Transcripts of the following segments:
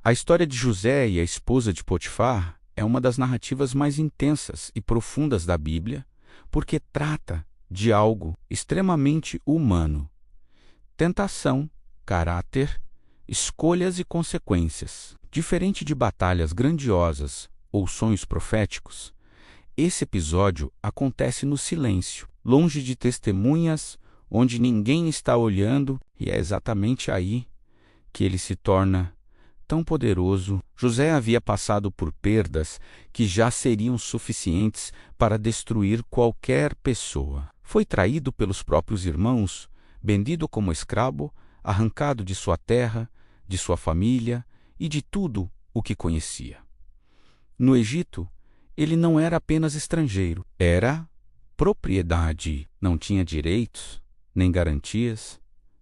A história de José e a esposa de Potifar é uma das narrativas mais intensas e profundas da Bíblia, porque trata de algo extremamente humano: tentação, caráter, escolhas e consequências. Diferente de batalhas grandiosas ou sonhos proféticos, esse episódio acontece no silêncio, longe de testemunhas, onde ninguém está olhando, e é exatamente aí que ele se torna tão poderoso. José havia passado por perdas que já seriam suficientes para destruir qualquer pessoa. Foi traído pelos próprios irmãos, vendido como escravo, arrancado de sua terra, de sua família e de tudo o que conhecia. No Egito, ele não era apenas estrangeiro, era propriedade. Não tinha direitos, nem garantias,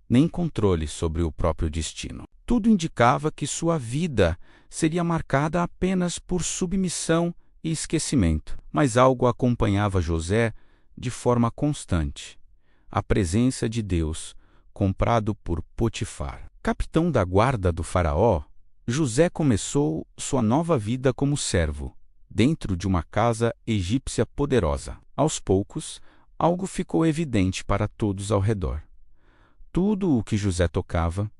nem controle sobre o próprio destino. Tudo indicava que sua vida seria marcada apenas por submissão e esquecimento. Mas algo acompanhava José de forma constante: a presença de Deus, comprado por Potifar. Capitão da guarda do faraó, José começou sua nova vida como servo, dentro de uma casa egípcia poderosa. Aos poucos, algo ficou evidente para todos ao redor. Tudo o que José tocava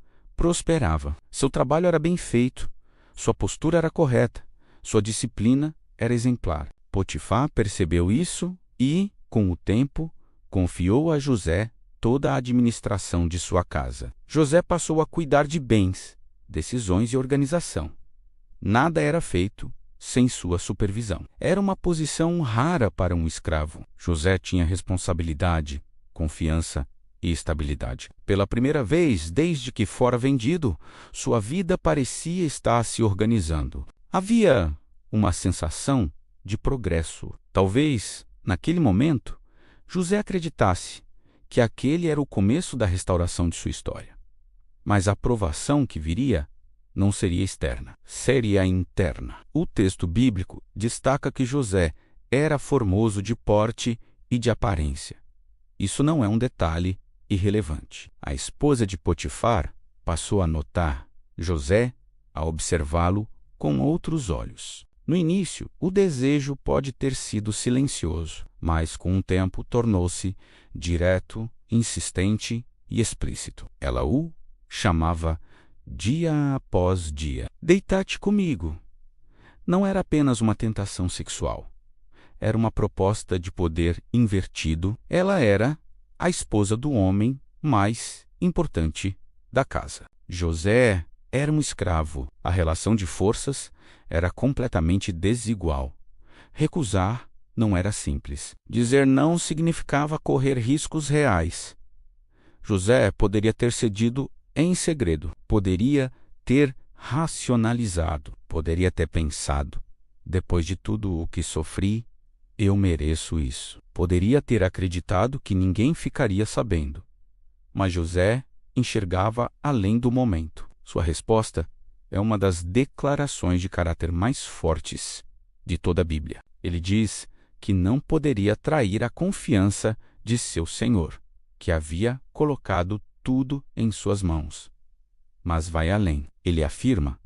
prosperava. Seu trabalho era bem feito, sua postura era correta, sua disciplina era exemplar. Potifar percebeu isso e, com o tempo, confiou a José toda a administração de sua casa. José passou a cuidar de bens, decisões e organização. Nada era feito sem sua supervisão. Era uma posição rara para um escravo. José tinha responsabilidade, confiança e estabilidade. Pela primeira vez desde que fora vendido, sua vida parecia estar se organizando. Havia uma sensação de progresso. Talvez, naquele momento, José acreditasse que aquele era o começo da restauração de sua história. Mas a provação que viria não seria externa, seria interna. O texto bíblico destaca que José era formoso de porte e de aparência. Isso não é um detalhe irrelevante. A esposa de Potifar passou a notar José, a observá-lo com outros olhos. No início, o desejo pode ter sido silencioso, mas com o tempo tornou-se direto, insistente e explícito. Ela o chamava dia após dia. Deitar-te comigo. Não era apenas uma tentação sexual. Era uma proposta de poder invertido. Ela era a esposa do homem mais importante da casa. José era um escravo. A relação de forças era completamente desigual. Recusar não era simples. Dizer não significava correr riscos reais. José poderia ter cedido em segredo, poderia ter racionalizado, poderia ter pensado: depois de tudo o que sofri, eu mereço isso. Poderia ter acreditado que ninguém ficaria sabendo. Mas José enxergava além do momento. Sua resposta é uma das declarações de caráter mais fortes de toda a Bíblia. Ele diz que não poderia trair a confiança de seu Senhor, que havia colocado tudo em suas mãos. Mas vai além. Ele afirma: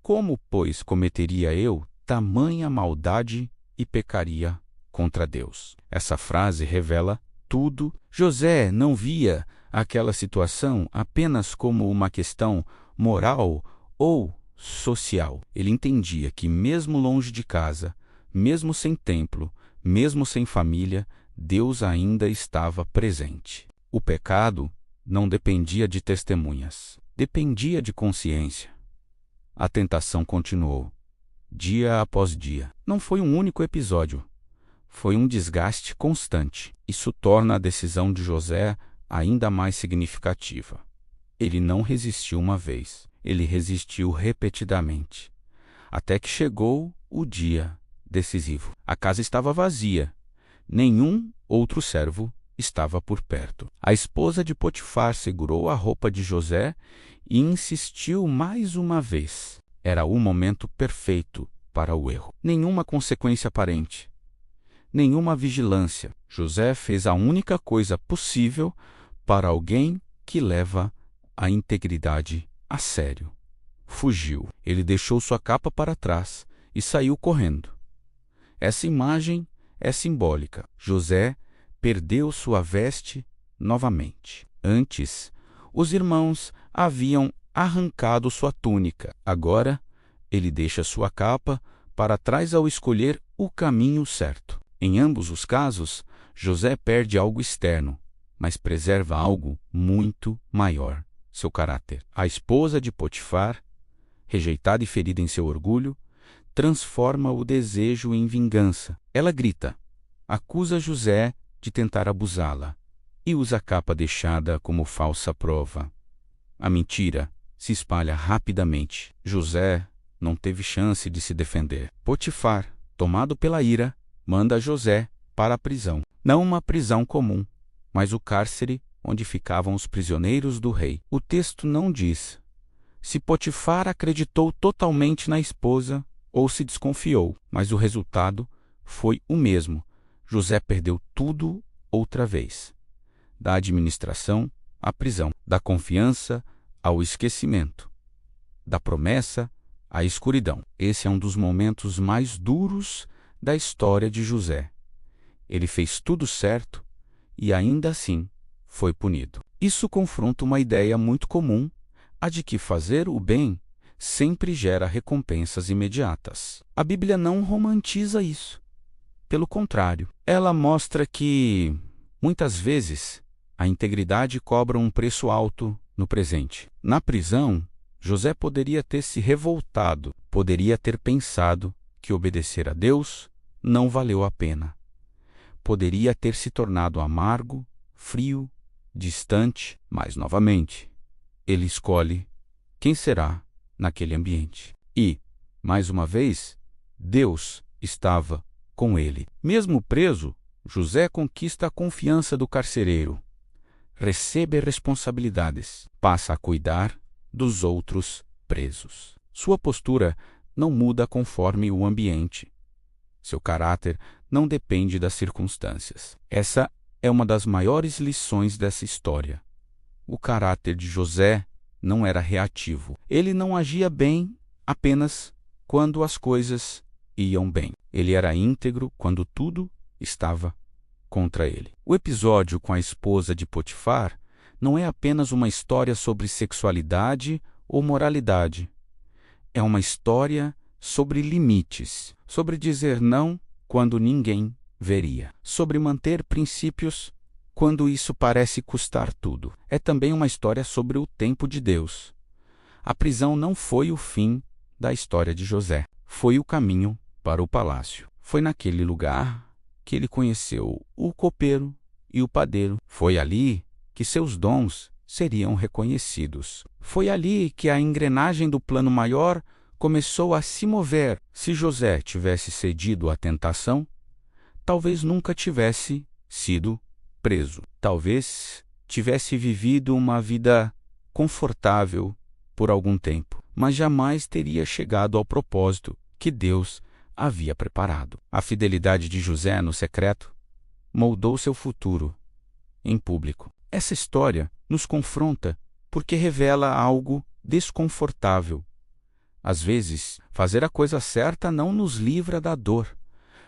como, pois, cometeria eu tamanha maldade e pecaria contra Deus? Essa frase revela tudo. José não via aquela situação apenas como uma questão moral ou social. Ele entendia que, mesmo longe de casa, mesmo sem templo, mesmo sem família, Deus ainda estava presente. O pecado não dependia de testemunhas, dependia de consciência. A tentação continuou, dia após dia. Não foi um único episódio, foi um desgaste constante. Isso torna a decisão de José ainda mais significativa. Ele não resistiu uma vez, ele resistiu repetidamente, até que chegou o dia decisivo. A casa estava vazia, nenhum outro servo estava por perto. A esposa de Potifar segurou a roupa de José e insistiu mais uma vez. Era o momento perfeito para o erro. Nenhuma consequência aparente, nenhuma vigilância. José fez a única coisa possível para alguém que leva a integridade a sério. fugiu. Ele deixou sua capa para trás e saiu correndo. Essa imagem é simbólica. José perdeu sua veste novamente. Antes, os irmãos haviam arrancado sua túnica. Agora, ele deixa sua capa para trás ao escolher o caminho certo. Em ambos os casos, José perde algo externo, mas preserva algo muito maior, seu caráter. A esposa de Potifar, rejeitada e ferida em seu orgulho, transforma o desejo em vingança. Ela grita, acusa José de tentar abusá-la e usa a capa deixada como falsa prova. A mentira se espalha rapidamente. José não teve chance de se defender. Potifar, tomado pela ira, manda José para a prisão. Não uma prisão comum, mas o cárcere onde ficavam os prisioneiros do rei. O texto não diz se Potifar acreditou totalmente na esposa ou se desconfiou, mas o resultado foi o mesmo. José perdeu tudo outra vez. Da administração à prisão, da confiança ao esquecimento, da promessa à escuridão. Esse é um dos momentos mais duros da história de José. Ele fez tudo certo e ainda assim foi punido. Isso confronta uma ideia muito comum, a de que fazer o bem sempre gera recompensas imediatas. A Bíblia não romantiza isso. Pelo contrário, ela mostra que, muitas vezes, a integridade cobra um preço alto no presente. Na prisão, José poderia ter se revoltado, poderia ter pensado que obedecer a Deus não valeu a pena. Poderia ter se tornado amargo, frio, distante, mas, novamente, ele escolhe quem será naquele ambiente. E, mais uma vez, Deus estava com ele. Mesmo preso, José conquista a confiança do carcereiro, recebe responsabilidades, passa a cuidar dos outros presos. Sua postura não muda conforme o ambiente. Seu caráter não depende das circunstâncias. Essa é uma das maiores lições dessa história. O caráter de José não era reativo. Ele não agia bem apenas quando as coisas iam bem. Ele era íntegro quando tudo estava contra ele. O episódio com a esposa de Potifar não é apenas uma história sobre sexualidade ou moralidade. É uma história sobre limites, sobre dizer não quando ninguém veria, sobre manter princípios quando isso parece custar tudo. É também uma história sobre o tempo de Deus. A prisão não foi o fim da história de José, foi o caminho para o palácio. Foi naquele lugar que ele conheceu o copeiro e o padeiro. Foi ali que seus dons seriam reconhecidos. Foi ali que a engrenagem do plano maior começou a se mover. Se José tivesse cedido à tentação, talvez nunca tivesse sido preso. Talvez tivesse vivido uma vida confortável por algum tempo, mas jamais teria chegado ao propósito que Deus havia preparado. A fidelidade de José no secreto moldou seu futuro em público. Essa história nos confronta porque revela algo desconfortável. Às vezes, fazer a coisa certa não nos livra da dor,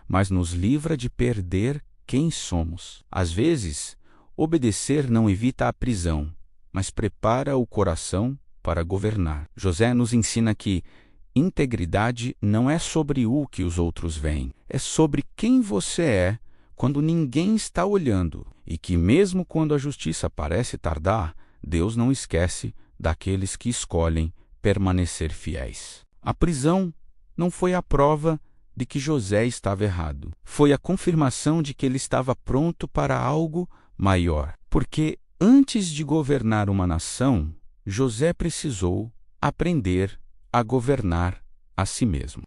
mas nos livra de perder quem somos. Às vezes, obedecer não evita a prisão, mas prepara o coração para governar. José nos ensina que integridade não é sobre o que os outros veem, é sobre quem você é quando ninguém está olhando, e que mesmo quando a justiça parece tardar, Deus não esquece daqueles que escolhem permanecer fiéis. A prisão não foi a prova de que José estava errado. Foi a confirmação de que ele estava pronto para algo maior. Porque antes de governar uma nação, José precisou aprender a governar a si mesmo.